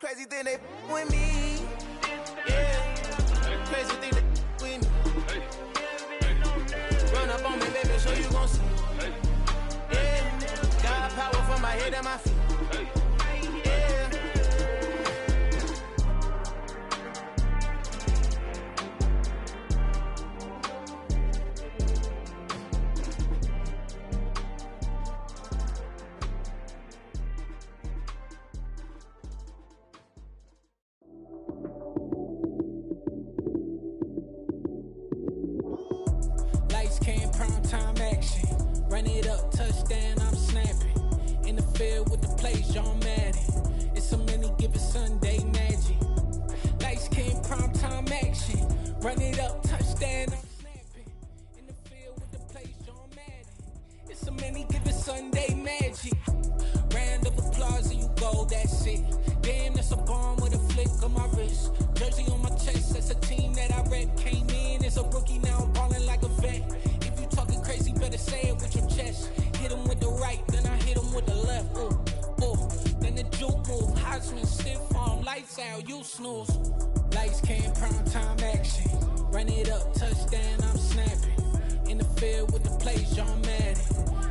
Crazy thing they with me. Yeah. Crazy thing they with me. Run up on me, baby, so you gon' see. Yeah. Got power from my head and my feet. Yeah. Lights came, prime time action. Run it up, touchdown, I'm snapping. In the field with the plays, John Madden. It's so many given Sunday magic. Lights came, prime time action. Run it up, touchdown, I'm snapping. In the field with the plays, John Madden. It's so many given Sunday magic. Round of applause and you go, that's it. Damn, that's a bomb with a flick on my wrist. Jersey on my chest, that's a team that I rep. Came in as a rookie, now I'm ballin' like a vet. If you talking crazy, better say it with your chest. Hit him with the right, then I hit him with the left. Ooh, ooh, then the juke move. Heisman stiff arm, lights out, you snooze. Lights came, prime time action. Run it up, touchdown, I'm snapping. In the field with the plays, John Madden.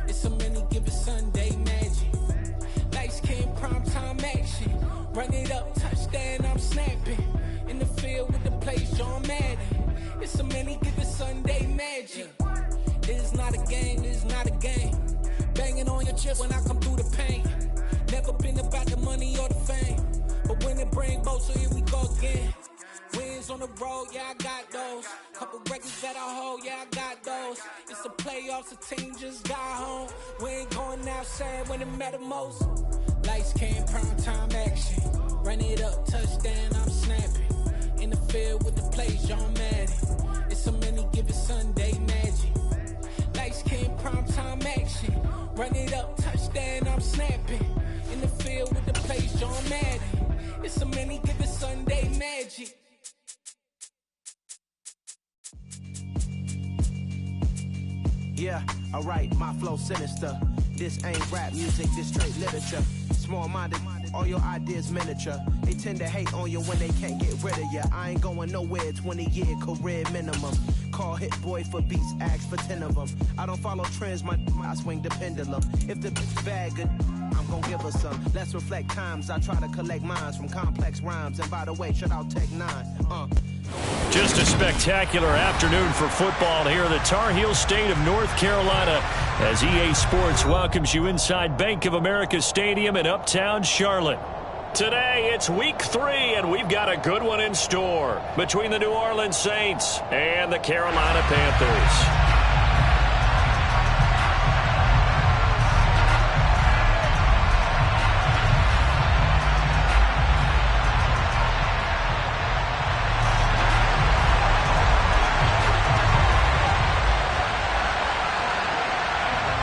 It's so many given Sunday magic. Lights came, prime time action. Run it up, touchdown, I'm snapping. In the field with the plays, John Madden. It's so many given Sunday magic. This is not a game, this is not a game. Banging on your chest when I come through the pain. Never been about the money or the fame. But when it bring both, so here we go again. Wins on the road, yeah, I got those. Couple records that I hold, yeah, I got those. It's the playoffs, the team just got home. We ain't going outside when it matter most. Lights came, prime time action. Run it up, touchdown, I'm snapping. In the field with the plays, John Madden. It's so many given Sunday magic. Lights came, prime time action. Run it up, touchdown, I'm snapping. In the field with the plays, John Madden. It's so many given Sunday magic. Yeah, alright, my flow sinister. This ain't rap music, this straight literature. Small-minded, all your ideas miniature. They tend to hate on you when they can't get rid of you. I ain't going nowhere, 20-year career minimum. Call Hit Boy for beats, ask for 10 of them. I don't follow trends, I swing the pendulum. If the bitch bad good, I'm gon' give her some. Let's reflect times, I try to collect minds from complex rhymes. And by the way, shout out Tech 9. Just a spectacular afternoon for football here in the Tar Heel state of North Carolina as EA Sports welcomes you inside Bank of America Stadium in uptown Charlotte. Today it's week 3 and we've got a good one in store between the New Orleans Saints and the Carolina Panthers.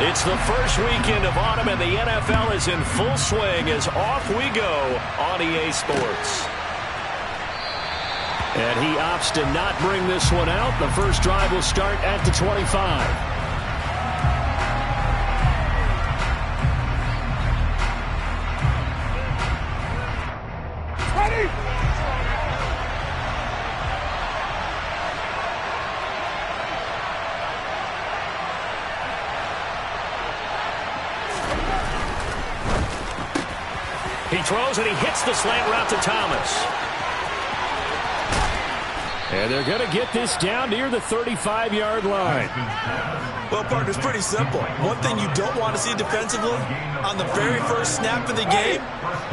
It's the first weekend of autumn, and the NFL is in full swing as off we go on EA Sports. And he opts to not bring this one out. The first drive will start at the 25. He throws and he hits the slant route to Thomas. And they're going to get this down near the 35-yard line. Well, partner, it's pretty simple. One thing you don't want to see defensively, on the very first snap of the game,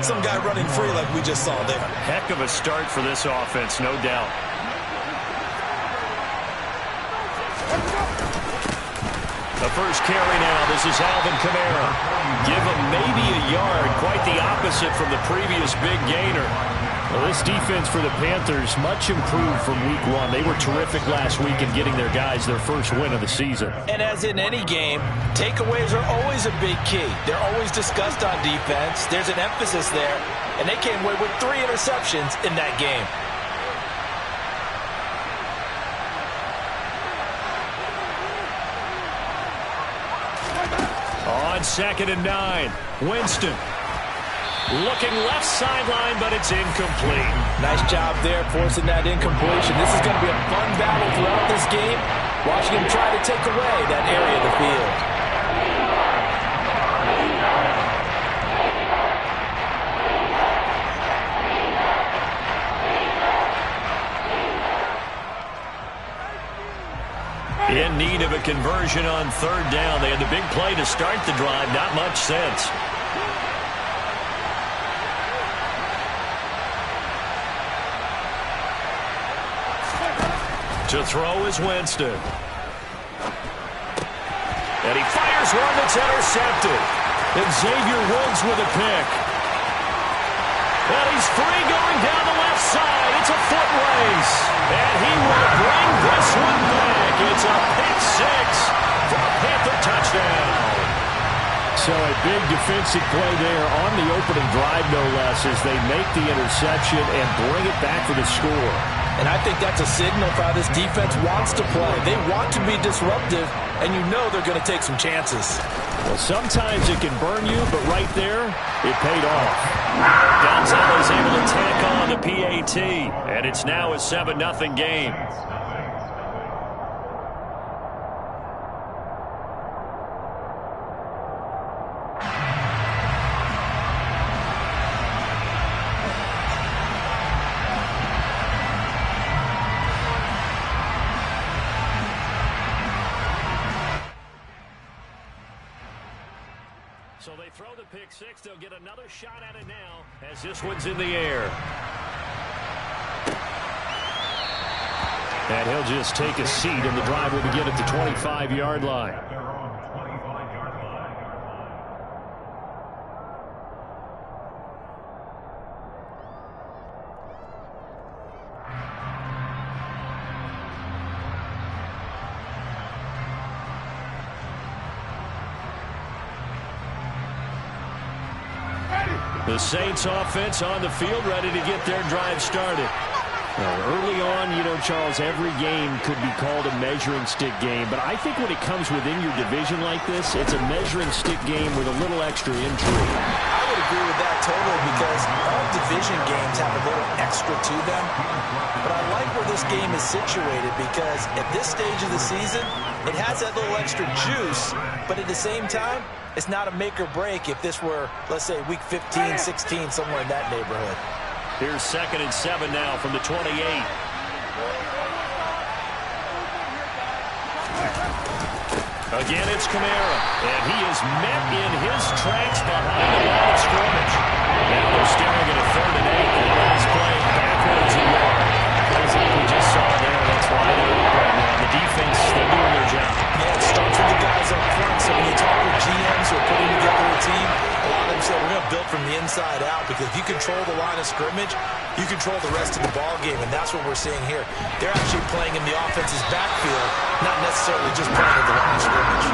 some guy running free like we just saw there. Heck of a start for this offense, no doubt. The first carry now. This is Alvin Kamara. Give him maybe a yard. Quite the opposite from the previous big gainer. Well, this defense for the Panthers, much improved from week 1. They were terrific last week in getting their guys their first win of the season. And as in any game, takeaways are always a big key. They're always discussed on defense. There's an emphasis there. And they came away with 3 interceptions in that game. On 2nd and 9, Winston. Looking left sideline, but it's incomplete. Nice job there forcing that incompletion. This is going to be a fun battle throughout this game. Watching him try to take away that area of the field. In need of a conversion on third down. They had the big play to start the drive. Not much sense. To throw is Winston. And he fires one that's intercepted. And Xavier Woods with a pick. And he's free going down the left side. It's a foot race. And he will bring this one back. It's a pick six for a Panther touchdown. So a big defensive play there on the opening drive, no less, as they make the interception and bring it back for the score. And I think that's a signal for how this defense wants to play. They want to be disruptive, and you know they're going to take some chances. Well, sometimes it can burn you, but right there, it paid off. Gonzalez able to tack on the PAT, and it's now a 7-0 game. So they throw the pick six. They'll get another shot at it now as this one's in the air. And he'll just take a seat, and the drive will begin at the 25-yard line. The Saints offense on the field, ready to get their drive started. Early on, you know, Charles, every game could be called a measuring stick game. But I think when it comes within your division like this, it's a measuring stick game with a little extra intrigue. I would agree with that totally because all division games have a little extra to them. But I like where this game is situated because at this stage of the season, it has that little extra juice. But at the same time, it's not a make or break if this were, let's say, week 15, 16, somewhere in that neighborhood. Here's 2nd and 7 now from the 28. Again, it's Kamara, and he is met in his tracks behind the line of scrimmage. Now they're staring at a 3rd and 8. The last play backwards a yard. As we just saw there, that's why they're up right now. The defense, they're doing their job. Yeah, it starts with the guys up front. So when you talk with GMs who are putting together a team, a lot of them say we're going to build from the inside out because if you control the line of scrimmage, you control the rest of the ball game, and that's what we're seeing here. They're actually playing in the offense's backfield, not necessarily just playing at the line of scrimmage.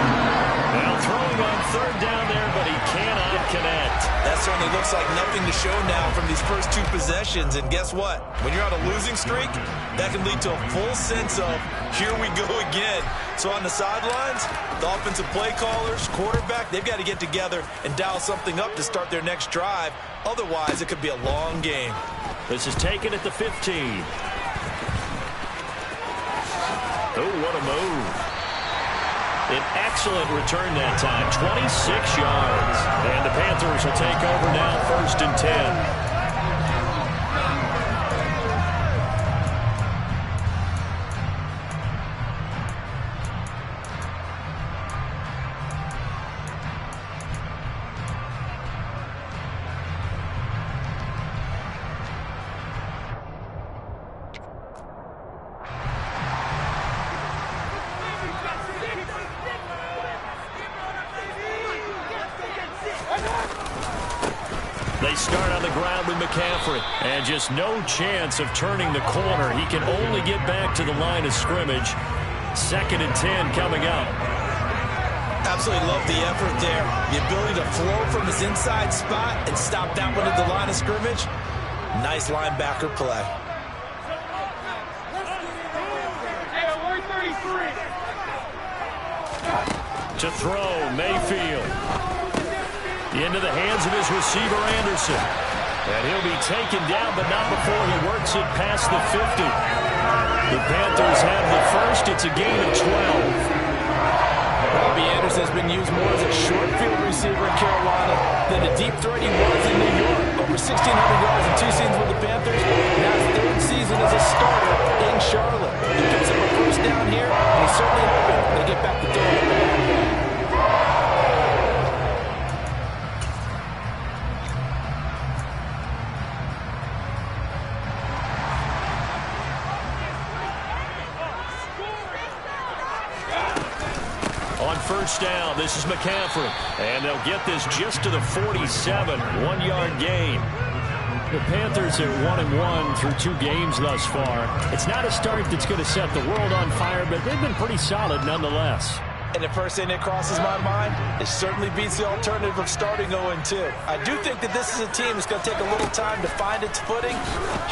Well, throwing on 3rd down there, but he cannot connect. That certainly looks like nothing to show now from these first 2 possessions, and guess what? When you're on a losing streak, that can lead to a full sense of, here we go again. So on the sidelines, the offensive play callers, quarterback, they've got to get together and dial something up to start their next drive. Otherwise, it could be a long game. This is taken at the 15. Oh, what a move. An excellent return that time, 26 yards. And the Panthers will take over now, 1st and 10. They start on the ground with McCaffrey, and just no chance of turning the corner. He can only get back to the line of scrimmage. 2nd and 10 coming up. Absolutely love the effort there. The ability to flow from his inside spot and stop that one at the line of scrimmage. Nice linebacker play. To throw, Mayfield. Into the hands of his receiver, Anderson. And he'll be taken down, but not before he works it past the 50. The Panthers have the first. It's a gain of 12. Robbie Anderson has been used more as a short field receiver in Carolina than the deep threat he was in New York. Over 1,600 yards in 2 seasons with the Panthers. Now his 3rd season as a starter in Charlotte. He picks up a first down here, and he's certainly hoping they get back to throwing up the ball. First down, this is McCaffrey, and they'll get this just to the 47, 1-yard gain. The Panthers are 1-1 through 2 games thus far. It's not a start that's going to set the world on fire, but they've been pretty solid nonetheless. And the first thing that crosses my mind, it certainly beats the alternative of starting 0-2. I do think that this is a team that's going to take a little time to find its footing.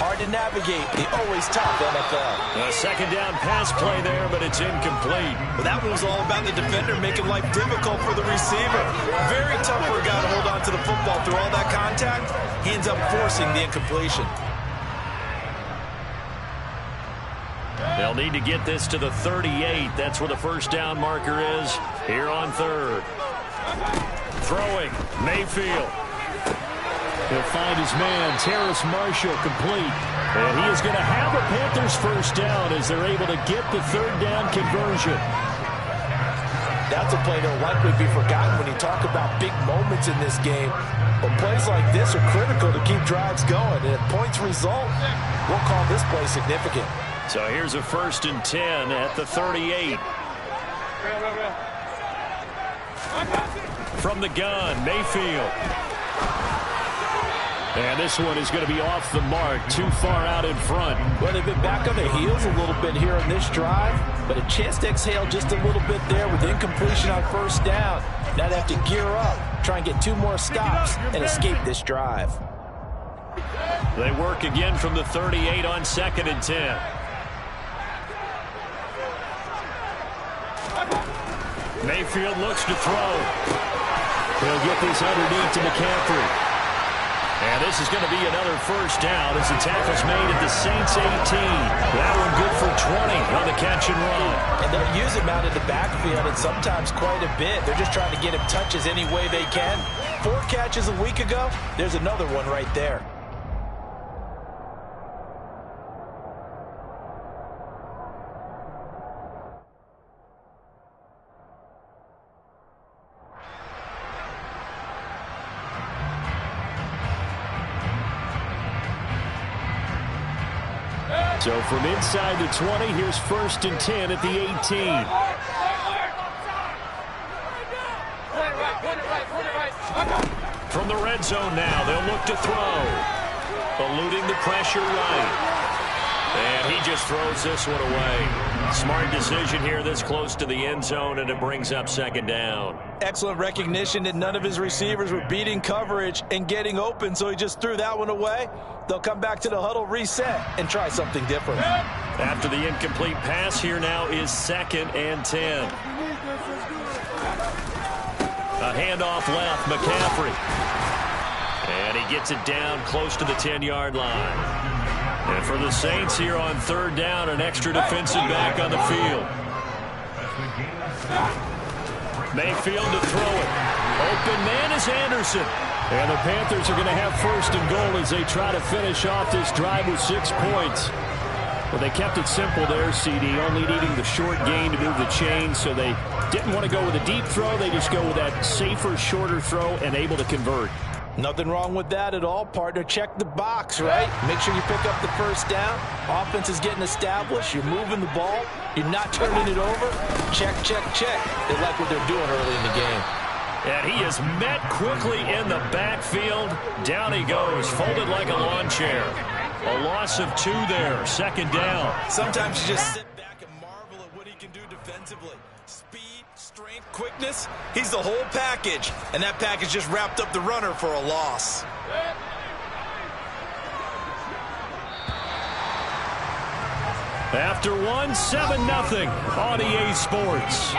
Hard to navigate the always tough NFL. A second down pass play there, but it's incomplete. Well, that one was all about the defender making life difficult for the receiver. Very tough for a guy to hold on to the football through all that contact. He ends up forcing the incompletion. They'll need to get this to the 38. That's where the first down marker is here on 3rd. Throwing, Mayfield. He'll find his man, Terrace Marshall, complete. And he is going to have a Panthers first down as they're able to get the 3rd down conversion. That's a play that'll likely be forgotten when you talk about big moments in this game. But plays like this are critical to keep drives going. And if points result, we'll call this play significant. So here's a 1st and 10 at the 38. From the gun, Mayfield. And this one is going to be off the mark, too far out in front. Well, they've been back on their heels a little bit here on this drive, but a chance to exhale just a little bit there with incompletion on first down. Now they have to gear up, try and get 2 more stops and escape this drive. They work again from the 38 on 2nd and 10. Mayfield looks to throw. He'll get this underneath to McCaffrey. And this is going to be another first down as the tackle's made at the Saints 18. That one good for 20 on the catch and run. And they'll use him out in the backfield and sometimes quite a bit. They're just trying to get him touches any way they can. 4 catches a week ago. There's another one right there. So from inside the 20, here's 1st and 10 at the 18. From the red zone now, they'll look to throw. Eluding the pressure right. And he just throws this one away. Smart decision here this close to the end zone, and it brings up 2nd down. Excellent recognition that none of his receivers were beating coverage and getting open, so he just threw that one away. They'll come back to the huddle, reset, and try something different. After the incomplete pass, here now is 2nd and 10. A handoff left, McCaffrey. And he gets it down close to the 10-yard line. And for the Saints here on 3rd down, an extra defensive back on the field. Mayfield to throw it. Open man is Anderson. And the Panthers are going to have 1st and goal as they try to finish off this drive with 6 points. Well, they kept it simple there, CD, only needing the short gain to move the chains, so they didn't want to go with a deep throw. They just go with that safer, shorter throw and able to convert. Nothing wrong with that at all, partner. Check the box, right? Make sure you pick up the first down. Offense is getting established. You're moving the ball. You're not turning it over. Check, check, check. They like what they're doing early in the game. And he is met quickly in the backfield. Down he goes, folded like a lawn chair. A loss of 2 there, 2nd down. Sometimes you just sit back and marvel at what he can do defensively. Speed, strength, quickness. He's the whole package. And that package just wrapped up the runner for a loss. After one, 7-0 on EA Sports.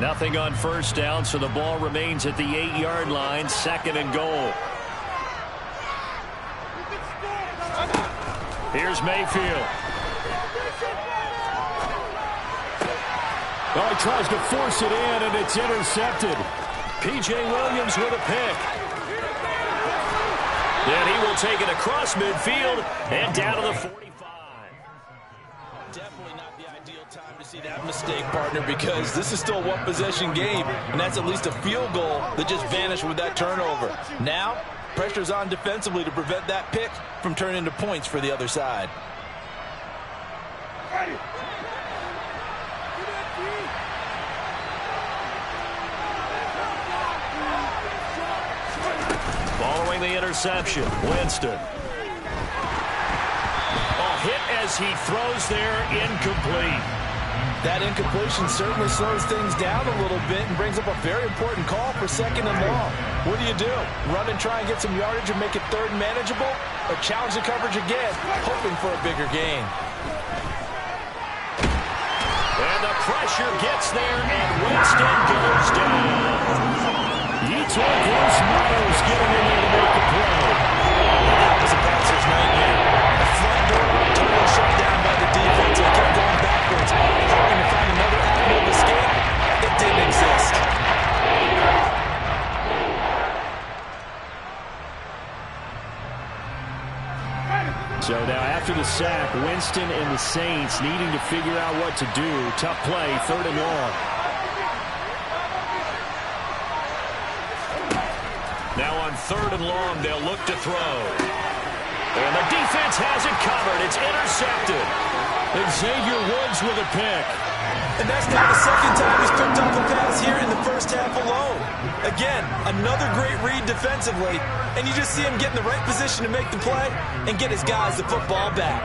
Nothing on first down, so the ball remains at the 8-yard line, 2nd and goal. Here's Mayfield. Well, he tries to force it in, and it's intercepted. P.J. Williams with a pick. Then he will take it across midfield and down to the 45. Definitely not the ideal time to see that mistake, partner, because this is still a one-possession game, and that's at least a field goal that just vanished with that turnover. Now, pressure's on defensively to prevent that pick from turning into points for the other side. Following the interception, Winston. Hit as he throws there, incomplete. That incompletion certainly slows things down a little bit and brings up a very important call for 2nd and long. What do? Run and try and get some yardage and make it 3rd and manageable? Or challenge the coverage again, hoping for a bigger gain? And the pressure gets there, and Winston goes down. Yetur Gross-Matos getting in there to make the play. That was a passer's nightmare. The front door totally shut down by the defense. They kept going backwards, hoping to find another avenue of escape. It didn't exist. So now after the sack, Winston and the Saints needing to figure out what to do. Tough play, 3rd and long. Now on 3rd and long, they'll look to throw. And the defense has it covered. It's intercepted. Xavier Woods with a pick. And that's now the 2nd time he's picked up a pass here in the first half alone. Again, another great read defensively. And you just see him get in the right position to make the play and get his guys the football back.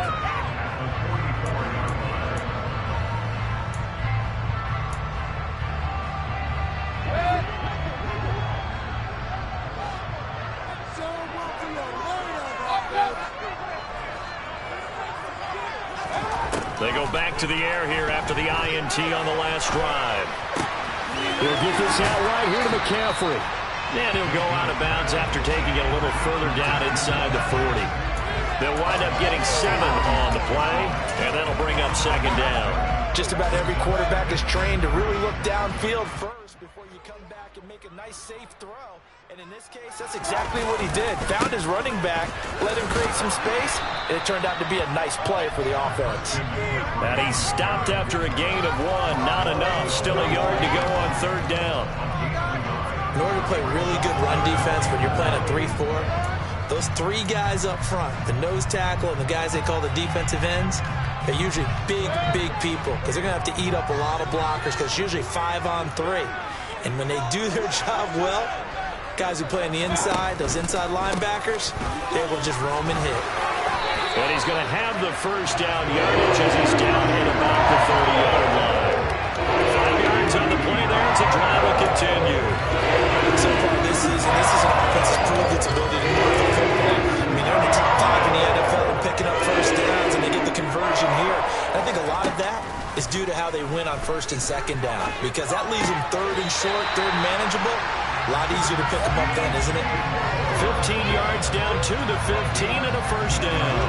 They go back to the air here after the INT on the last drive. He'll get this out right here to McCaffrey. And he'll go out of bounds after taking it a little further down inside the 40. They'll wind up getting 7 on the play, and that'll bring up 2nd down. Just about every quarterback is trained to really look downfield first before you come back and make a nice, safe throw. And in this case, that's exactly what he did. Found his running back, let him create some space, and it turned out to be a nice play for the offense. And he stopped after a gain of 1. Not enough. Still a yard to go on 3rd down. In order to play really good run defense when you're playing a 3-4, those 3 guys up front, the nose tackle and the guys they call the defensive ends, they're usually big, big people because they're going to have to eat up a lot of blockers because it's usually 5 on 3. And when they do their job well, guys who play on the inside, those inside linebackers, they will just roam and hit. And he's going to have the first down yardage as he's down at about the 30-yard line. 5 yards on the play there as the drive will continue. So far this season, this is an offense that's proved its ability to move the football. I mean, they're in the top 5 in the NFL and picking up first downs, and they get the conversion here. And I think a lot of that is due to how they win on 1st and 2nd down, because that leaves them 3rd and short, 3rd and manageable. A lot easier to pick them up then, isn't it? 15 yards down to the 15 and a first down.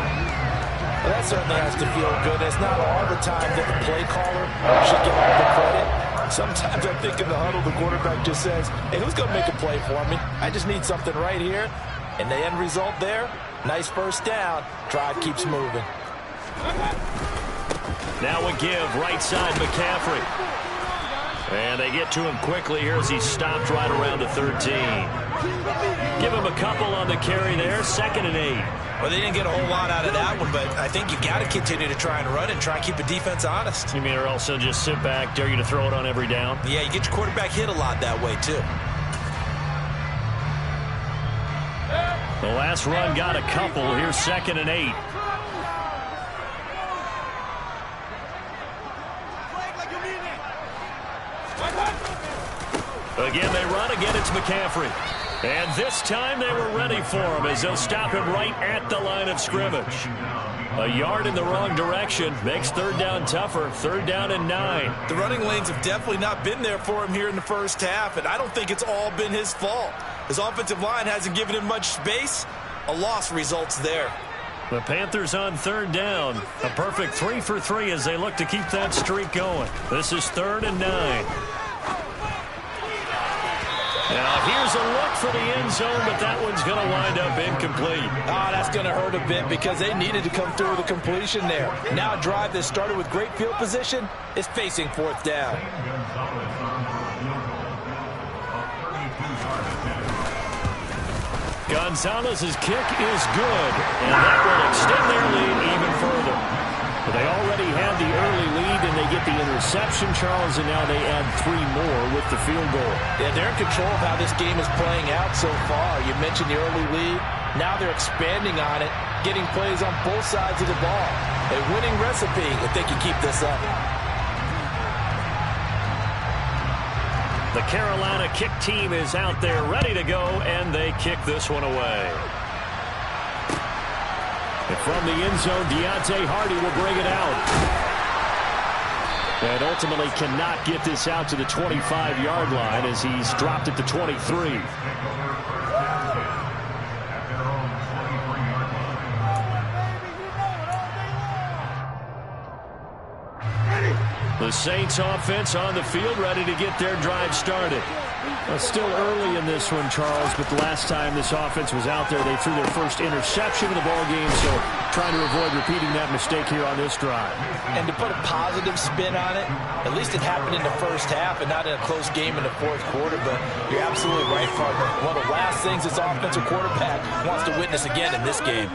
Well, that certainly has to feel good. It's not all the time that the play caller should get all the credit. Sometimes I think in the huddle, the quarterback just says, hey, who's going to make a play for me? I just need something right here. And the end result there, nice first down. Drive keeps moving. Now a give, right side McCaffrey. And they get to him quickly here as he stopped right around the 13. Give him a couple on the carry there, 2nd and 8. Well, they didn't get a whole lot out of that one, but I think you got to continue to try and run and try and keep the defense honest. You mean or also just sit back, dare you to throw it on every down? Yeah, you get your quarterback hit a lot that way, too. The last run got a couple. Here's 2nd and 8. Again, they run. Again, it's McCaffrey. And this time they were ready for him as they'll stop him right at the line of scrimmage. A yard in the wrong direction makes third down tougher. Third down and 9. The running lanes have definitely not been there for him here in the first half, and I don't think it's all been his fault. His offensive line hasn't given him much space. A loss results there. The Panthers on third down. A perfect 3 for 3 as they look to keep that streak going. This is third and 9. Now here's a look for the end zone, but that one's going to wind up incomplete. That's going to hurt a bit because they needed to come through with a completion there. Now a drive that started with great field position is facing fourth down. Gonzalez's kick is good, and that will extend their lead even further. But they already had the early lead, and they get the interception, Charles, and now they add 3 more with the field goal. Yeah, they're in control of how this game is playing out so far. You mentioned the early lead. Now they're expanding on it, getting plays on both sides of the ball. A winning recipe if they can keep this up. The Carolina kick team is out there ready to go, and they kick this one away. And from the end zone, Deontay Hardy will bring it out. And ultimately cannot get this out to the 25-yard line as he's dropped it to 23. The Saints offense on the field ready to get their drive started. Still early in this one, Charles, but the last time this offense was out there, they threw their first interception of the ball game, so trying to avoid repeating that mistake here on this drive. And to put a positive spin on it, at least it happened in the first half and not in a close game in the fourth quarter, but you're absolutely right, partner. One of the last things this offensive quarterback wants to witness again in this game.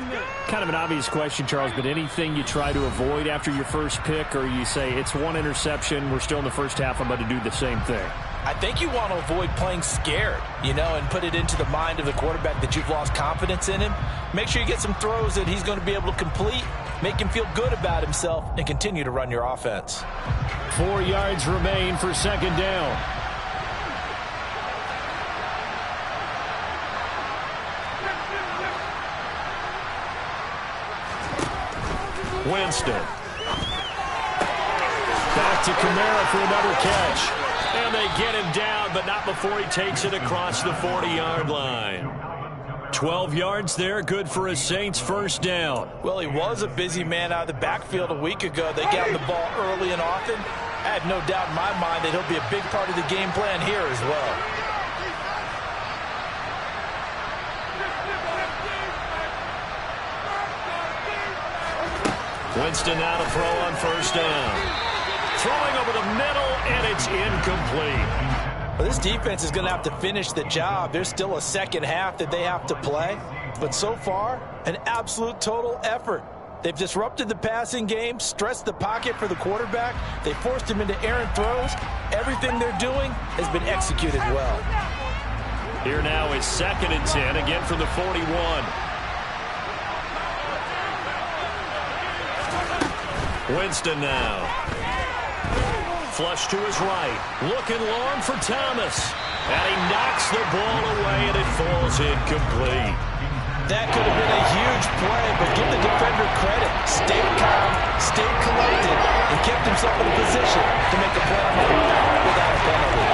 Kind of an obvious question, Charles, but anything you try to avoid after your first pick, or you say it's one interception, we're still in the first half, I'm about to do the same thing? I think you want to avoid playing scared, and put it into the mind of the quarterback that you've lost confidence in him. Make sure you get some throws that he's going to be able to complete, make him feel good about himself, and continue to run your offense. 4 yards remain for second down. Winston. Back to Kamara for another catch. And they get him down, but not before he takes it across the 40-yard line. 12 yards there, good for a Saints first down. Well, he was a busy man out of the backfield a week ago. They got him the ball early and often. I have no doubt in my mind that he'll be a big part of the game plan here as well. Winston now to throw on first down. Throwing over the middle, and it's incomplete. Well, this defense is going to have to finish the job. There's still a second half that they have to play. But so far, an absolute total effort. They've disrupted the passing game, stressed the pocket for the quarterback. They forced him into errant throws. Everything they're doing has been executed well. Here now is 2nd and 10, again from the 41. Winston now. Flush to his right. Looking long for Thomas. And he knocks the ball away, and it falls incomplete. That could have been a huge play, but give the defender credit. Stayed calm, stayed collected, and kept himself in a position to make a play on the line without a penalty.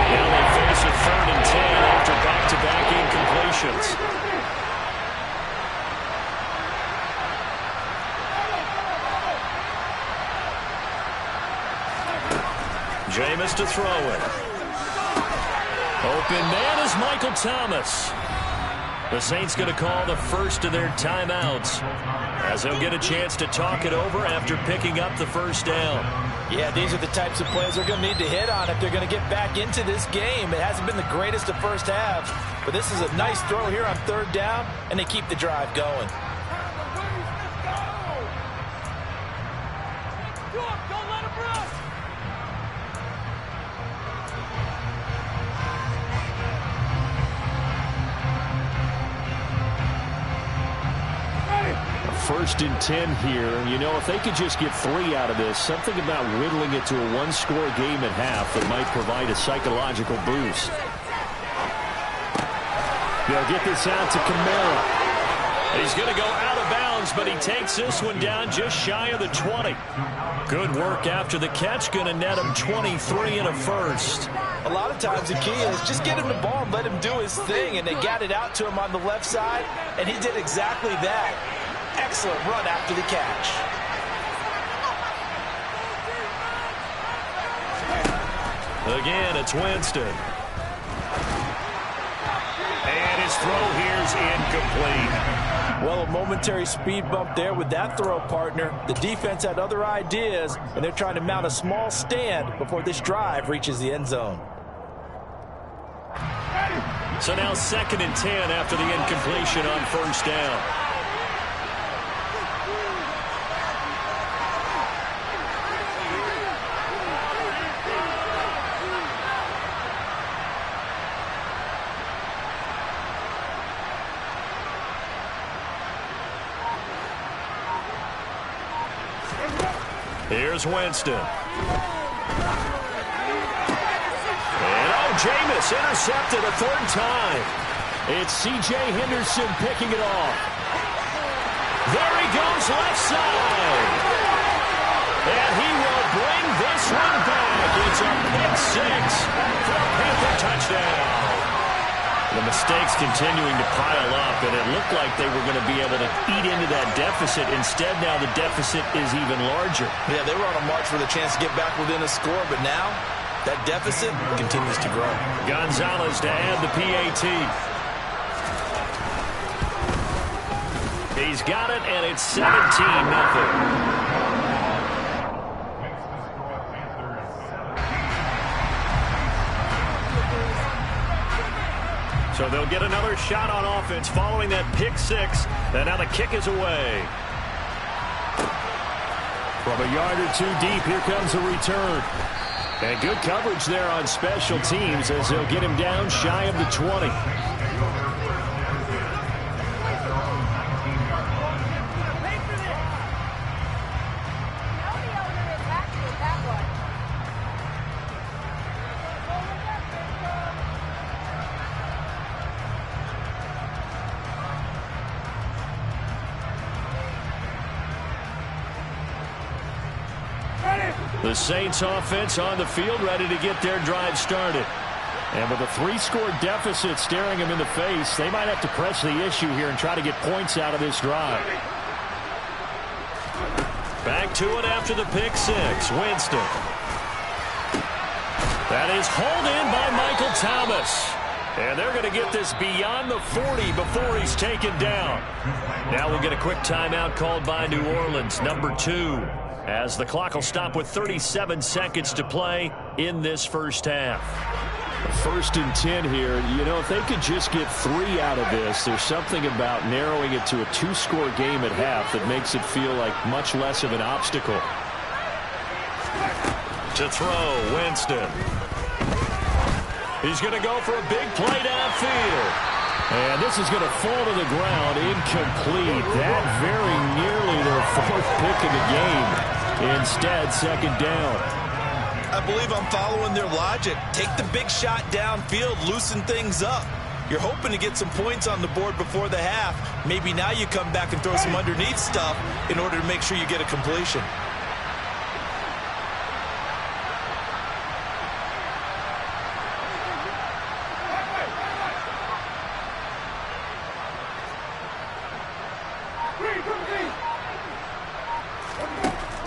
Now they face a 3rd and 10 after back-to-back incompletions. Jameis to throw it. Open man is Michael Thomas. The Saints going to call the first of their timeouts as they'll get a chance to talk it over after picking up the first down. Yeah, these are the types of plays they're going to need to hit on if they're going to get back into this game. It hasn't been the greatest of first halves, but this is a nice throw here on 3rd down, and they keep the drive going. 1st and 10 here. And, you know, if they could just get 3 out of this, something about whittling it to a 1-score game at half that might provide a psychological boost. They'll get this out to Kamara. He's going to go out of bounds, but he takes this one down just shy of the 20. Good work after the catch. Going to net him 23 and a first. A lot of times the key is just get him the ball and let him do his thing, and they got it out to him on the left side, and he did exactly that. Excellent run after the catch. Again, it's Winston. And his throw here's incomplete. Well, a momentary speed bump there with that throw, partner. The defense had other ideas, and they're trying to mount a small stand before this drive reaches the end zone. So now 2nd and 10 after the incompletion on 1st down. Here's Winston. And Jameis intercepted a 3rd time. It's C.J. Henderson picking it off. There he goes left side. And he will bring this one back. It's a pick 6 for a Panther touchdown. The mistakes continuing to pile up, and it looked like they were going to be able to eat into that deficit. Instead, now the deficit is even larger. Yeah, they were on a march for the chance to get back within a score, but now that deficit continues to grow. Gonzalez to add the PAT. He's got it, and it's 17-0. So they'll get another shot on offense following that pick 6. And now the kick is away. From a yard or 2 deep, here comes a return. And good coverage there on special teams as they'll get him down shy of the 20. The Saints offense on the field ready to get their drive started. And with a 3-score deficit staring them in the face, they might have to press the issue here and try to get points out of this drive. Back to it after the pick 6. Winston. That is hauled in by Michael Thomas. And they're going to get this beyond the 40 before he's taken down. Now we'll get a quick timeout called by New Orleans, number 2. As the clock will stop with 37 seconds to play in this first half. 1st and 10 here. You know, if they could just get 3 out of this, there's something about narrowing it to a 2-score game at half that makes it feel like much less of an obstacle. To throw, Winston. He's going to go for a big play downfield. And this is going to fall to the ground, incomplete. That very nearly their 4th pick of the game. Instead, 2nd down. I believe I'm following their logic. Take the big shot downfield, loosen things up. You're hoping to get some points on the board before the half. Maybe now you come back and throw some underneath stuff in order to make sure you get a completion.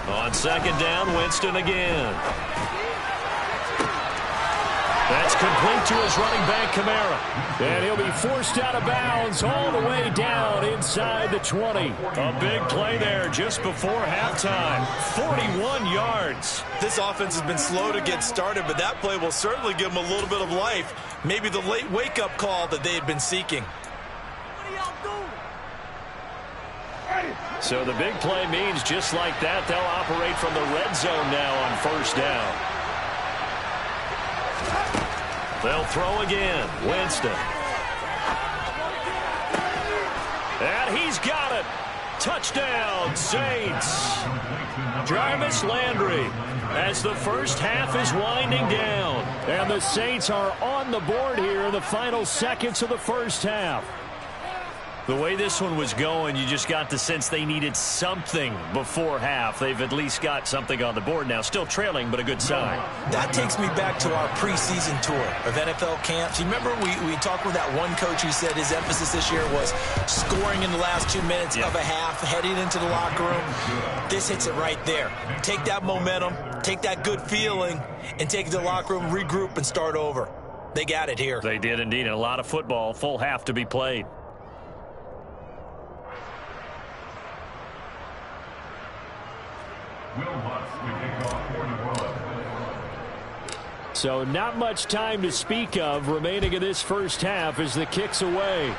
On 2nd down, Winston again. That's complete to his running back, Kamara. And he'll be forced out of bounds all the way down inside the 20. A big play there just before halftime. 41 yards. This offense has been slow to get started, but that play will certainly give them a little bit of life. Maybe the late wake-up call that they had been seeking. So the big play means just like that, they'll operate from the red zone now on 1st down. They'll throw again. Winston. And he's got it. Touchdown, Saints. Jarvis Landry as the first half is winding down. And the Saints are on the board here in the final seconds of the first half. The way this one was going, you just got the sense they needed something before half. They've at least got something on the board now. Still trailing, but a good sign. That takes me back to our preseason tour of NFL camps. You remember we talked with that one coach who said his emphasis this year was scoring in the last 2 minutes of a half, heading into the locker room. This hits it right there. Take that momentum, take that good feeling, and take it to the locker room, regroup, and start over. They got it here. They did indeed. And a lot of football, full half to be played. So not much time to speak of remaining in this first half as the kick's away.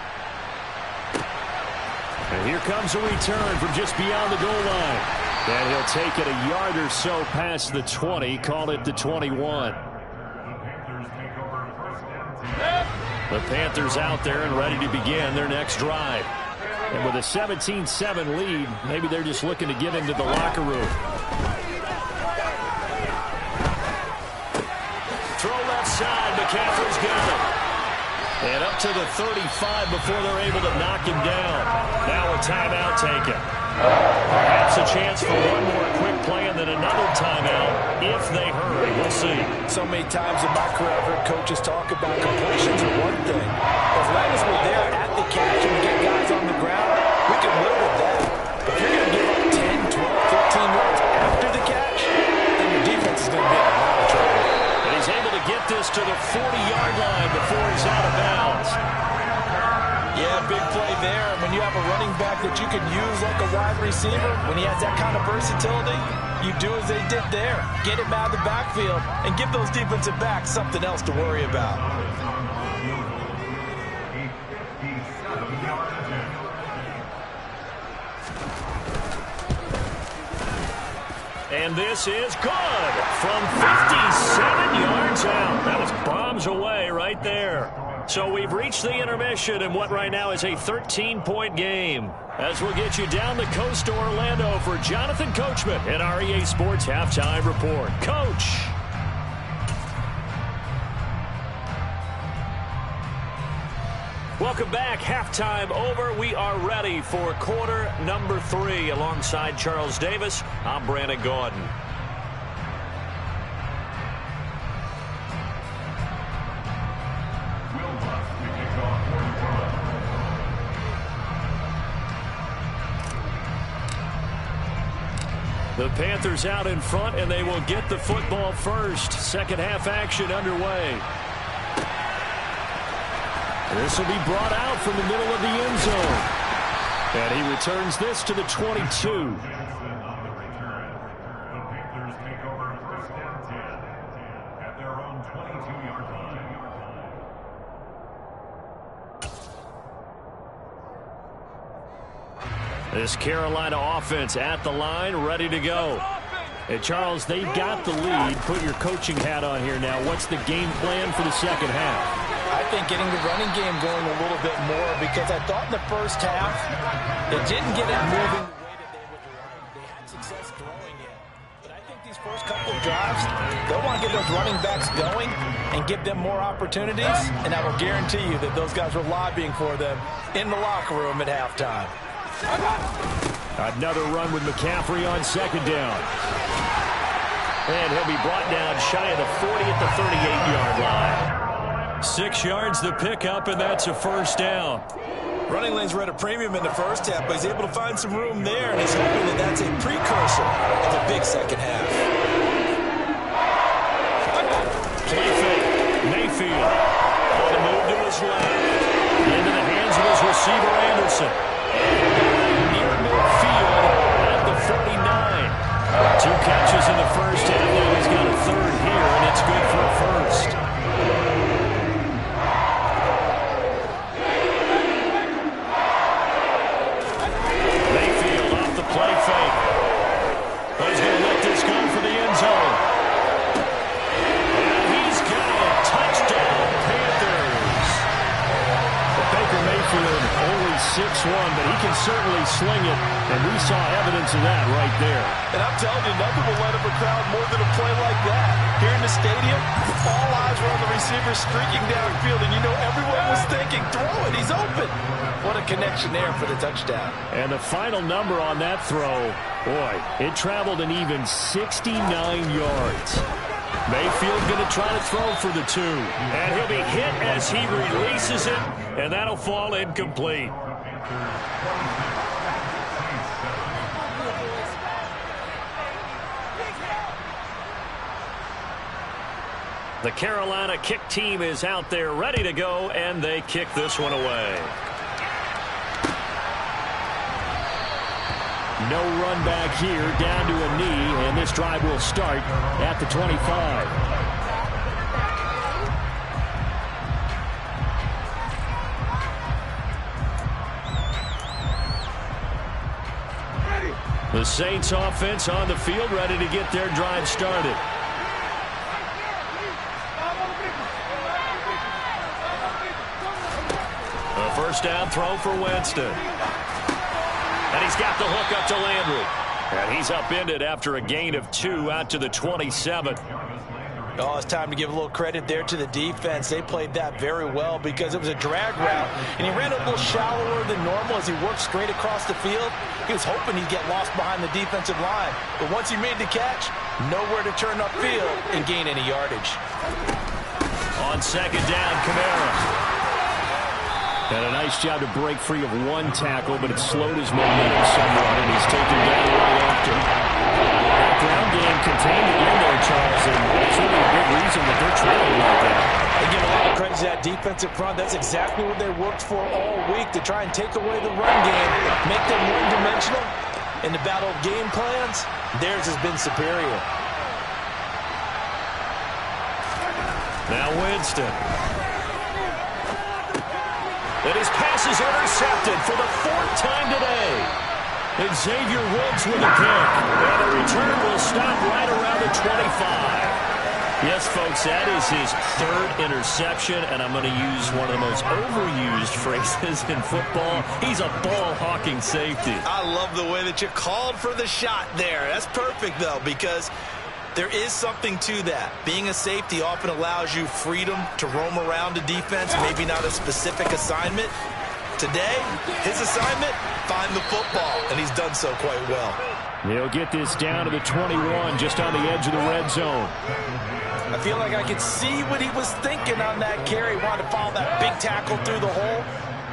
And here comes a return from just beyond the goal line. And he'll take it a yard or so past the 20, call it the 21. The Panthers out there and ready to begin their next drive. And with a 17-7 lead, maybe they're just looking to get into the locker room. Throw left side, McCaffrey's got it. And up to the 35 before they're able to knock him down. Now a timeout taken. Perhaps a chance for one more quick play and then another timeout if they hurry. We'll see. So many times in my career I've heard coaches talk about completions are one thing. As long as we're there at the catch and we get guys on the ground, we can live with that. But if you're going to give up 10, 12, 15 yards after the catch, then your defense is going to be in a lot of trouble. And he's able to get this to the 40-yard line before he's out of bounds. Yeah, big play there. And when you have a running back that you can use like a wide receiver, when he has that kind of versatility, you do as they did there. Get him out of the backfield and give those defensive backs something else to worry about. And this is good from 57 yards out. That was bombs away right there. So we've reached the intermission in what right now is a 13-point game. As we'll get you down the coast to Orlando for Jonathan Coachman in our EA Sports Halftime Report. Coach. Welcome back. Halftime over. We are ready for quarter number 3 alongside Charles Davis. I'm Brandon Gaudin. The Panthers out in front, and they will get the football first. Second half action underway. This will be brought out from the middle of the end zone. And he returns this to the 22. This Carolina offense at the line, ready to go. And Charles, they've got the lead. Put your coaching hat on here now. What's the game plan for the second half? I think getting the running game going a little bit more, because I thought in the first half they didn't get it moving the way that they would like. They had success throwing it. But I think these first couple of drives, they'll want to get those running backs going and give them more opportunities. And I will guarantee you that those guys were lobbying for them in the locker room at halftime. Another run with McCaffrey on second down. And he'll be brought down shy of the 40 at the 38-yard line. 6 yards the pickup, and that's a first down. Running lanes were at a premium in the first half, but he's able to find some room there, and he's hoping that that's a precursor of a big second half. Play fake. Mayfield on the move to his left. Into the hands of his receiver, Anderson. Near midfield at the 49. 2 catches in the first half. Now he's got a third here, and it's good for a first. Mayfield off the play fake. But he's going to let this go for the end zone. And he's got a touchdown, Panthers. But Baker Mayfield only 6'1", but he can certainly sling it, and we saw evidence of that right there. And I'm telling you, nothing will light up a crowd more than a play like that. Here in the stadium, all eyes were on the receiver streaking downfield, and you know everyone was thinking, throw it, he's open. What a connection there for the touchdown. And the final number on that throw, boy, it traveled an even 69 yards. Mayfield going to try to throw for the 2. And he'll be hit as he releases it, and that'll fall incomplete. The Carolina kick team is out there ready to go, and they kick this one away. No run back here, down to a knee, and this drive will start at the 25. The Saints offense on the field, ready to get their drive started. A first down throw for Winston. And he's got the hook up to Landry. And he's upended after a gain of 2 out to the 27. Oh, it's time to give a little credit there to the defense. They played that very well because it was a drag route, and he ran a little shallower than normal as he worked straight across the field. He was hoping he'd get lost behind the defensive line. But once he made the catch, nowhere to turn upfield and gain any yardage. On second down, Kamara. And a nice job to break free of 1 tackle, but it slowed his momentum somewhat, and he's taken down right after. That ground game contained again there, Charles, and that's really a big reason that they're trailing like that. They give a lot of credit to that defensive front. That's exactly what they worked for all week, to try and take away the run game, make them one-dimensional. In the battle of game plans, theirs has been superior. Now Winston. And his pass is intercepted for the 4th time today. And Xavier Woods with a pick. And the return will stop right around the 25. Yes, folks, that is his 3rd interception, and I'm going to use one of the most overused phrases in football. He's a ball-hawking safety. I love the way that you called for the shot there. That's perfect, though, because there is something to that. Being a safety often allows you freedom to roam around the defense, maybe not a specific assignment. Today, his assignment, find the football, and he's done so quite well. He'll get this down to the 21, just on the edge of the red zone. I feel like I could see what he was thinking on that carry. Wanted to follow that big tackle through the hole.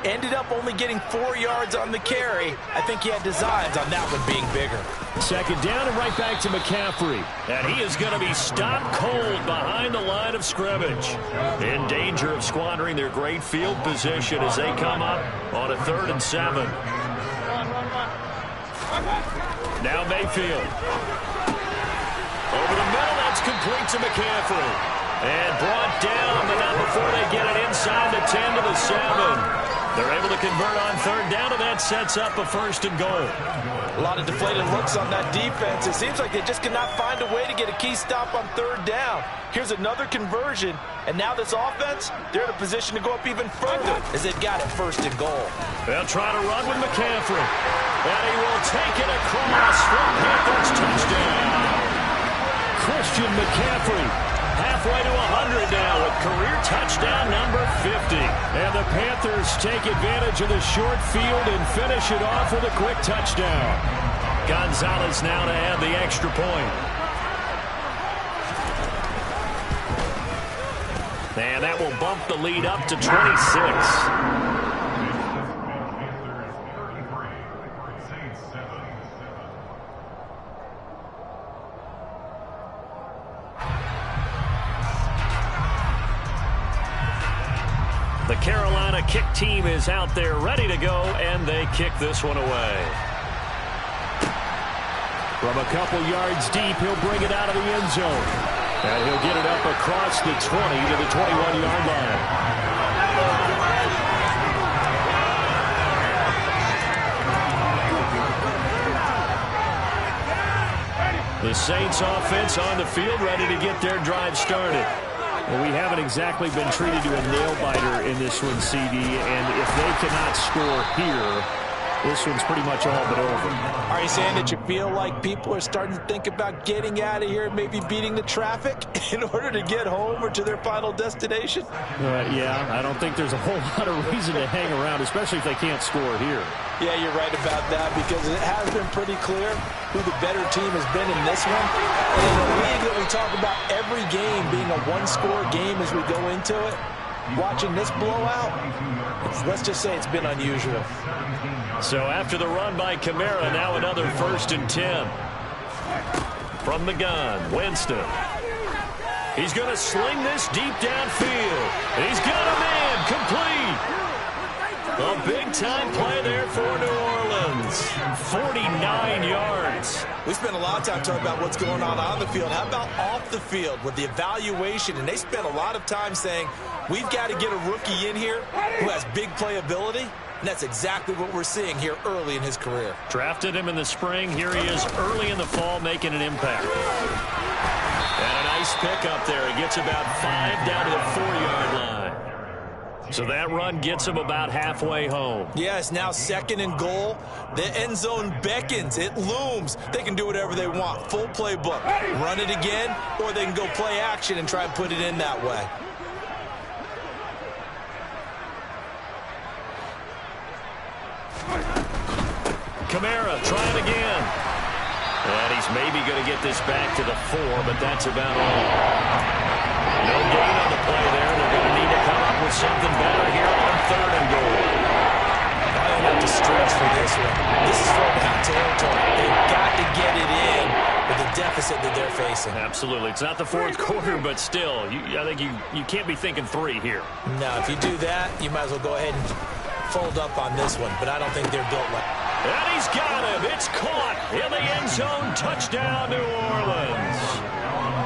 Ended up only getting 4 yards on the carry. I think he had designs on that one being bigger. Second down and right back to McCaffrey. And he is going to be stopped cold behind the line of scrimmage. In danger of squandering their great field position as they come up on a 3rd and 7. Now Mayfield. Over the middle, that's complete to McCaffrey. And brought down, but not before they get it inside the 10 to the 7. They're able to convert on 3rd down, and that sets up a 1st and goal. A lot of deflated looks on that defense. It seems like they just cannot find a way to get a key stop on 3rd down. Here's another conversion, and now this offense, they're in a position to go up even further as they've got it 1st and goal. They'll try to run with McCaffrey. And he will take it across for Panthers touchdown. Christian McCaffrey, halfway to 100 now with career touchdown number 50. And the Panthers take advantage of the short field and finish it off with a quick touchdown. Gonzalez now to add the extra point. And that will bump the lead up to 26. The Carolina kick team is out there ready to go, and they kick this one away. From a couple yards deep, he'll bring it out of the end zone. And he'll get it up across the 20 to the 21-yard line. The Saints offense on the field ready to get their drive started. Well, we haven't exactly been treated to a nail-biter in this one, CD, and if they cannot score here, this one's pretty much all but over. Are you saying that you feel like people are starting to think about getting out of here, maybe beating the traffic in order to get home or to their final destination? Yeah, I don't think there's a whole lot of reason to hang around, especially if they can't score here. Yeah, you're right about that, because it has been pretty clear who the better team has been in this one. And in a league that we talk about every game being a one-score game as we go into it, watching this blowout, let's just say it's been unusual. So after the run by Kamara, now another 1st and 10. From the gun, Winston. He's going to sling this deep downfield. He's got a man, complete. A big-time play there for New Orleans. 49 yards. We spent a lot of time talking about what's going on the field. How about off the field with the evaluation? And they spent a lot of time saying, we've got to get a rookie in here who has big playability. And that's exactly what we're seeing here early in his career. Drafted him in the spring. Here he is early in the fall making an impact. And a nice pickup there. He gets about 5 down to the 4-yard line. So that run gets him about halfway home. Yeah, it's now 2nd and goal. The end zone beckons. It looms. They can do whatever they want. Full playbook. Run it again, or they can go play action and try and put it in that way. Kamara trying again. And he's maybe going to get this back to the 4, but that's about all. No gain on the play there. They're going to need to come up with something better here on 3rd and goal. I don't have to stretch for this one. This is third down territory. They've got to get it in with the deficit that they're facing. Absolutely. It's not the 4th quarter, but still, I think you can't be thinking 3 here. No, if you do that, you might as well go ahead and fold up on this one, but I don't think they're built like. And he's got him. It's caught in the end zone. Touchdown, New Orleans.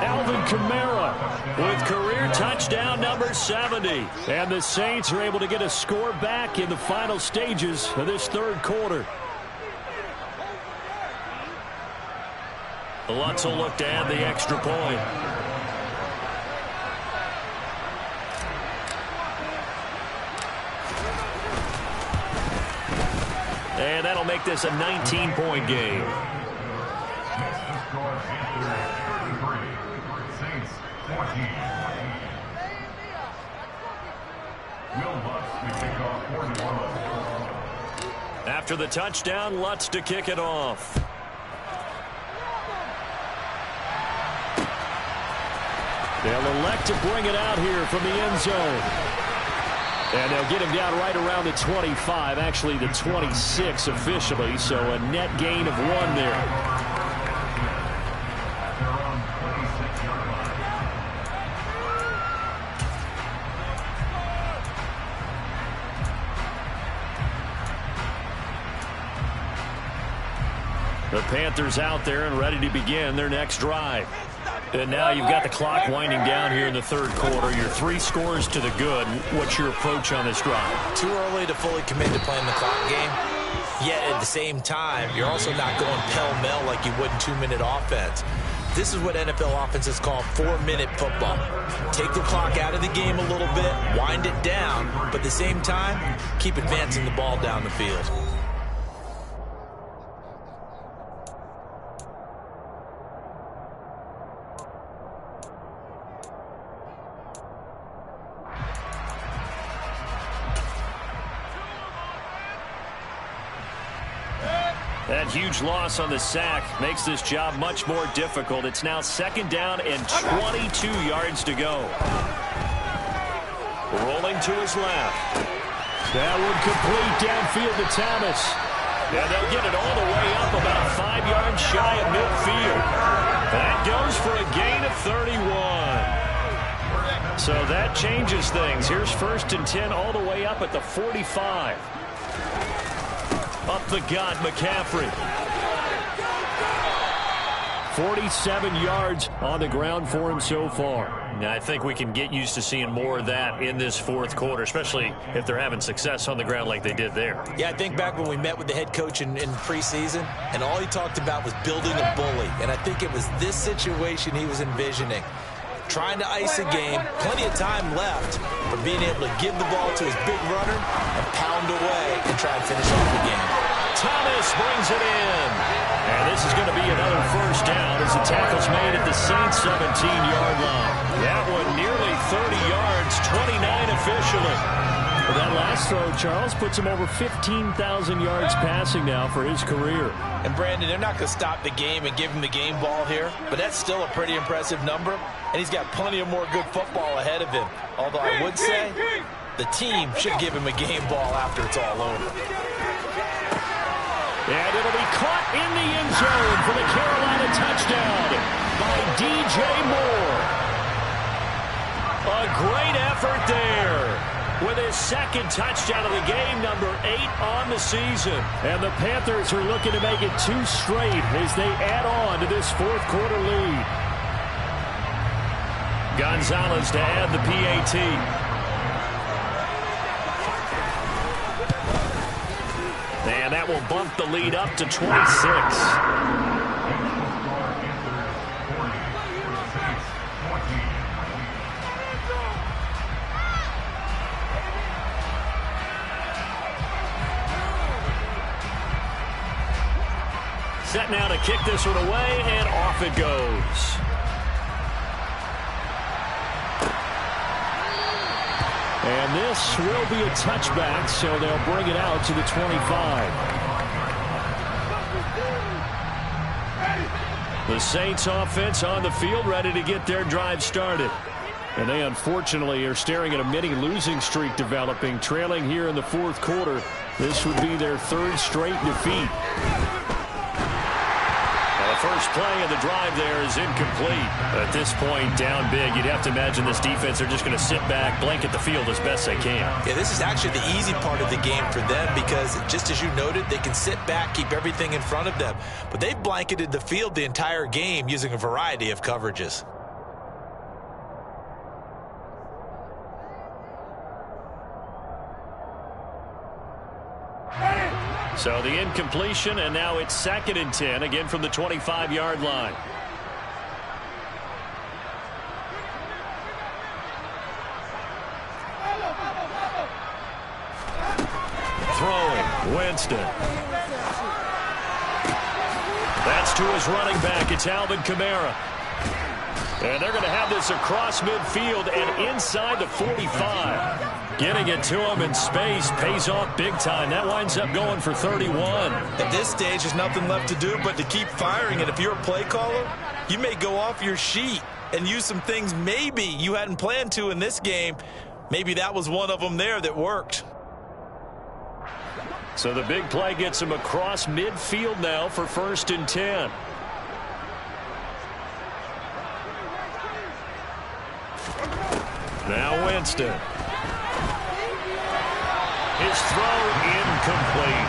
Alvin Kamara with career touchdown number 70. And the Saints are able to get a score back in the final stages of this 3rd quarter. Lutz will look to add the extra point. And that'll make this a 19-point game. After the touchdown, Lutz to kick it off. They'll elect to bring it out here from the end zone. And they'll get him down right around the 25, actually the 26 officially, so a net gain of 1 there. The Panthers out there and ready to begin their next drive. And now you've got the clock winding down here in the 3rd quarter. Your 3 scores to the good. What's your approach on this drive? Too early to fully commit to playing the clock game. Yet at the same time, you're also not going pell-mell like you would in 2-minute offense. This is what NFL offenses call 4-minute football. Take the clock out of the game a little bit, wind it down, but at the same time, keep advancing the ball down the field. That huge loss on the sack makes this job much more difficult. It's now 2nd down and 22 yards to go. Rolling to his left. That one complete downfield to Thomas. And they'll get it all the way up about 5 yards shy of midfield. That goes for a gain of 31. So that changes things. Here's 1st and 10 all the way up at the 45. Up the gut, McCaffrey. 47 yards on the ground for him so far. Now, I think we can get used to seeing more of that in this 4th quarter, especially if they're having success on the ground like they did there. Yeah, I think back when we met with the head coach in preseason, and all he talked about was building a bully. And I think it was this situation he was envisioning. trying to ice a game, plenty of time left, but being able to give the ball to his big runner and pound away and try and finish off the game. Thomas brings it in. And this is going to be another first down as the tackle's made at the Saints 17-yard line. That one nearly 30 yards, 29 officially. But that last throw, Charles, puts him over 15,000 yards passing now for his career. And, Brandon, they're not going to stop the game and give him the game ball here, but that's still a pretty impressive number, and he's got plenty of more good football ahead of him. Although I would say the team should give him a game ball after it's all over. And it'll be caught in the end zone for the Carolina touchdown by DJ Moore. A great effort there with his second touchdown of the game, number 8 on the season. And the Panthers are looking to make it 2 straight as they add on to this fourth quarter lead. Gonzalez to add the PAT. And that will bump the lead up to 26. Set now to kick this one away, and off it goes. And this will be a touchback, so they'll bring it out to the 25. The Saints offense on the field, ready to get their drive started. And they unfortunately are staring at a mini losing streak developing, trailing here in the fourth quarter. This would be their 3rd straight defeat. The first play of the drive there is incomplete. At this point, down big, you'd have to imagine this defense are just going to sit back, blanket the field as best they can. Yeah, this is actually the easy part of the game for them because, just as you noted, they can sit back, keep everything in front of them. But they've blanketed the field the entire game using a variety of coverages. So the incompletion, and now it's 2nd and 10, again from the 25-yard line. Throwing, Winston. That's to his running back. It's Alvin Kamara. And they're going to have this across midfield and inside the 45. Getting it to him in space pays off big time. That winds up going for 31. At this stage, there's nothing left to do but to keep firing. And if you're a play caller, you may go off your sheet and use some things maybe you hadn't planned to in this game. Maybe that was one of them there that worked. So the big play gets him across midfield now for 1st and 10. Now Winston. His throw incomplete.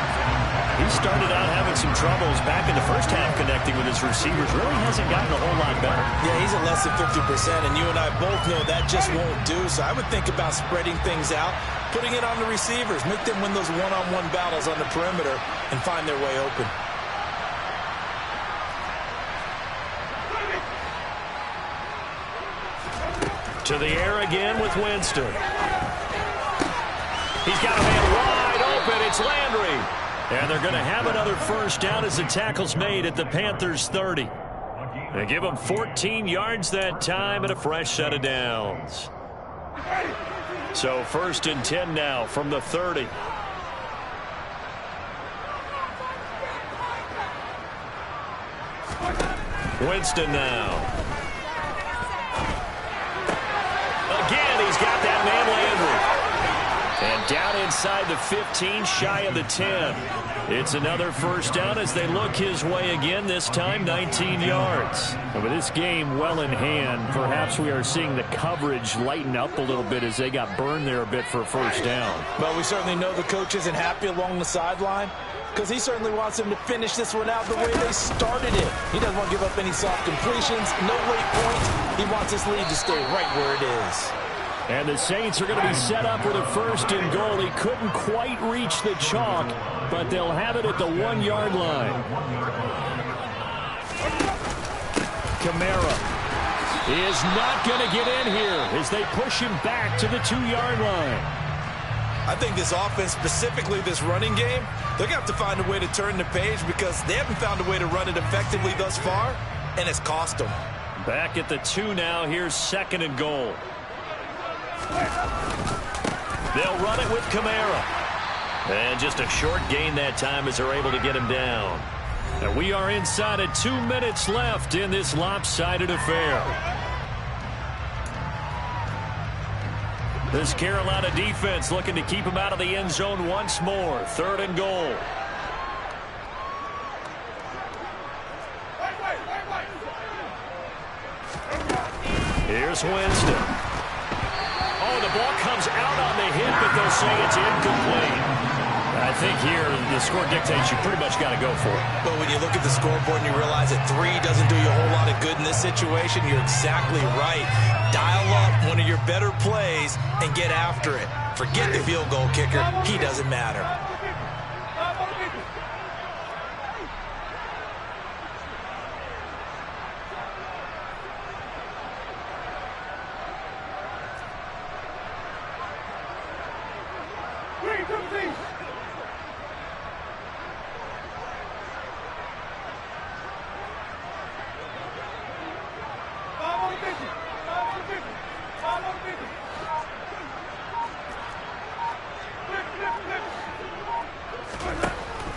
He started out having some troubles back in the first half connecting with his receivers. Really hasn't gotten a whole lot better. Yeah, he's at less than 50%, and you and I both know that just won't do. So I would think about spreading things out, putting it on the receivers, make them win those one-on-one battles on the perimeter and find their way open. To the air again with Winston. He's got a man wide open. It's Landry. And they're going to have another first down as the tackle's made at the Panthers' 30. They give them 14 yards that time and a fresh set of downs. So 1st and 10 now from the 30. Winston now. Again, he's got that man Landry. And down inside the 15, shy of the 10. It's another first down as they look his way again, this time 19 yards. And with this game well in hand, perhaps we are seeing the coverage lighten up a little bit as they got burned there a bit for a first down. Well, we certainly know the coach isn't happy along the sideline because he certainly wants them to finish this one out the way they started it. He doesn't want to give up any soft completions, no late points. He wants his lead to stay right where it is. And the Saints are going to be set up with a 1st and goal. He couldn't quite reach the chalk, but they'll have it at the 1-yard line. Kamara. is not going to get in here as they push him back to the 2-yard line. I think this offense, specifically this running game, they're going to have to find a way to turn the page because they haven't found a way to run it effectively thus far, and it's cost them. Back at the 2 now. Here's 2nd and goal. They'll run it with Kamara. And just a short gain that time as they're able to get him down. And we are inside of 2 minutes left in this lopsided affair. This Carolina defense looking to keep him out of the end zone once more. 3rd and goal. Here's Winston. Oh, the ball comes out on the hit, but they'll say it's incomplete. I think here the score dictates you pretty much got to go for it. But when you look at the scoreboard and you realize that 3 doesn't do you a whole lot of good in this situation, you're exactly right. Dial up one of your better plays and get after it. Forget the field goal kicker. He doesn't matter.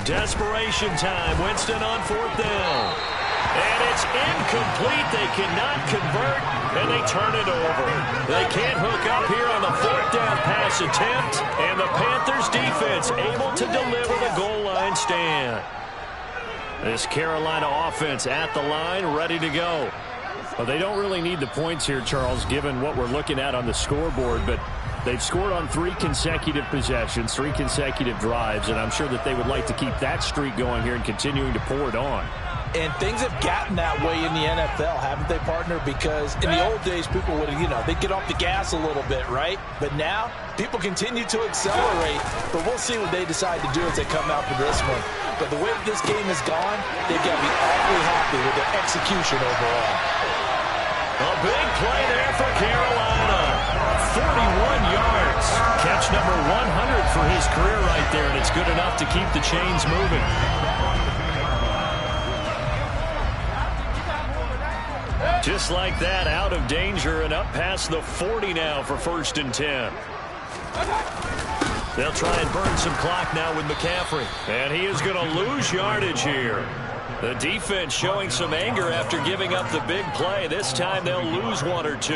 Desperation time. Winston on 4th down. And it's incomplete. They cannot convert, and they turn it over. They can't hook up here on the 4th down pass attempt, and the Panthers defense able to deliver the goal line stand. This Carolina offense at the line, ready to go. Well, they don't really need the points here, Charles, given what we're looking at on the scoreboard, but they've scored on 3 consecutive possessions, 3 consecutive drives, and I'm sure that they would like to keep that streak going here and continuing to pour it on. And things have gotten that way in the NFL, haven't they, partner? Because in the old days, people would, they'd get off the gas a little bit, right? But now, people continue to accelerate, but we'll see what they decide to do as they come out for this one. But the way that this game has gone, they've got to be awfully happy with their execution overall. A big play there for Carolina. 41 yards. Catch number 100 for his career right there, and it's good enough to keep the chains moving. Just like that, out of danger and up past the 40 now for 1st and 10. They'll try and burn some clock now with McCaffrey. And he is going to lose yardage here. The defense showing some anger after giving up the big play. This time they'll lose 1 or 2.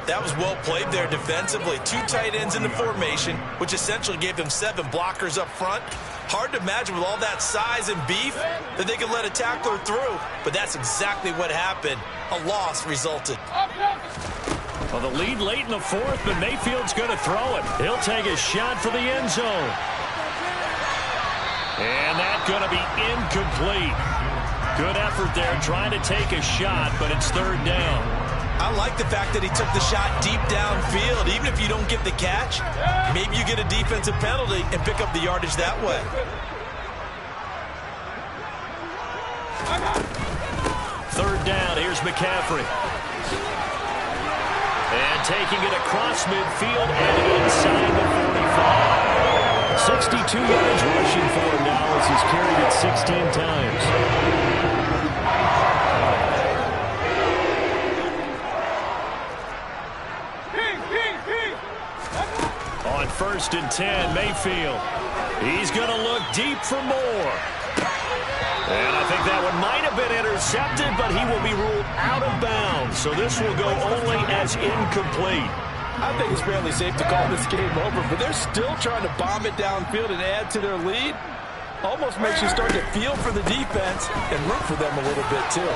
That was well played there defensively. 2 tight ends in the formation, which essentially gave them 7 blockers up front. Hard to imagine with all that size and beef that they could let a tackler through. But that's exactly what happened. A loss resulted. Well, the lead late in the 4th, but Mayfield's going to throw it. He'll take a shot for the end zone. And that's going to be incomplete. Good effort there trying to take a shot, but it's 3rd down. I like the fact that he took the shot deep downfield. Even if you don't get the catch, maybe you get a defensive penalty and pick up the yardage that way. Third down, here's McCaffrey. And taking it across midfield and inside the 45. 62 yards rushing for him now as he's carried it 16 times. On 1st and 10, Mayfield. He's going to look deep for more. And I think that one might have been intercepted, but he will be ruled out of bounds. So this will go only as incomplete. I think it's fairly safe to call this game over, but they're still trying to bomb it downfield and add to their lead. Almost makes you start to feel for the defense and root for them a little bit, too.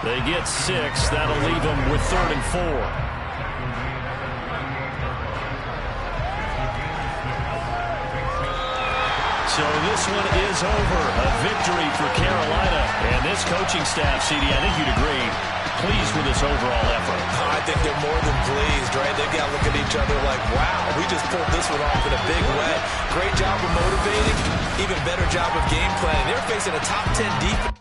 They get 6. That'll leave them with 3rd and 4. So this one is over. A victory for Carolina. And this coaching staff, CD, I think you'd agree, pleased with this overall effort. I think they're more than pleased, right? They've got to look at each other like, wow, we just pulled this one off in a big way. Great job of motivating, even better job of game planning. They're facing a top 10 defense.